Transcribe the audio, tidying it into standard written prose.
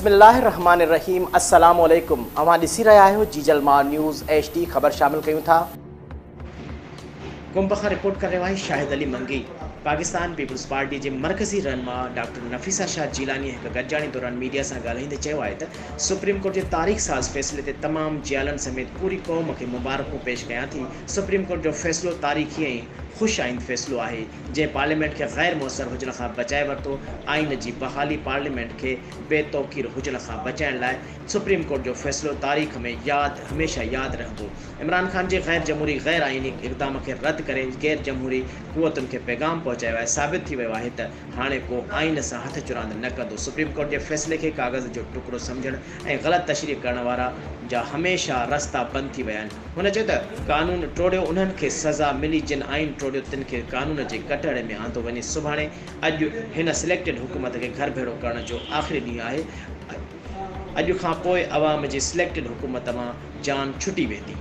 बिस्मिल्लाहिर्रहमानिर्रहीम। अस्सलाम वालेकुम। अवां ॾिसी रहिया आहियो जीजलमार न्यूज़ HD। ख़बर शामिल कयूं था। कुंभ खां रिपोर्ट कर रहे शाहिद अली मंगी। पाकिस्तान पीपल्स पार्टी के मरकज़ी रहनुमा डॉक्टर नफ़ीसा शाह जीलानी एक गॾिजाणी दौरान मीडिया से ॻाल्हाईंदे चयो आहे त सुप्रीम कोर्ट के तारीख़ साज़ फैसले ते तमाम जियालनि समेत पूरी क़ौम के मुबारकूं पेश कयां थी। सुप्रीम कोर्ट जो फैसलो तारीख़ी ऐं खुश आइंद फैसलो है, जै पार्लियामेंट के गैर मुअसर हुजण खां बचाए वरितो। आइन की बहाली पार्लियामेंट के बेतौकीर हुजण खां बचाइण लाइ सुप्रीम कोर्ट जो फैसलो तारीख़ में हमेशा याद रहंदो। इमरान खान के गैर जमहूरी गैर आइनी इक़दाम के रद्द करे गैर जमहूरी कुवतुनि के पैगाम पहुंचायो आहे। साबित थी वियो आहे त हाणे को आइन से हथ चुरांद न कंदो। सुप्रीम कोर्ट के फैसले के कागज़ जो टुकड़ो समझण ऐं ग़लत तशरीह करण वारा जा हमेशा रास्ता बंद थी विया आहिनि। हुन चयो त कानून टोड़ियो उन्हनि खे सज़ा मिली जिन आइन टोड़ियो तिन खे कानून के कटड़े में आंदो वञे। सुभाणे अॼु हिन सिलेक्टेड हुकूमत के घर भेड़ो करण जो आख़िरी ॾींहुं आहे। अॼु खां पोइ अवाम जी सिलेक्टेड हुकूमत मां जान छुटी वेंदी।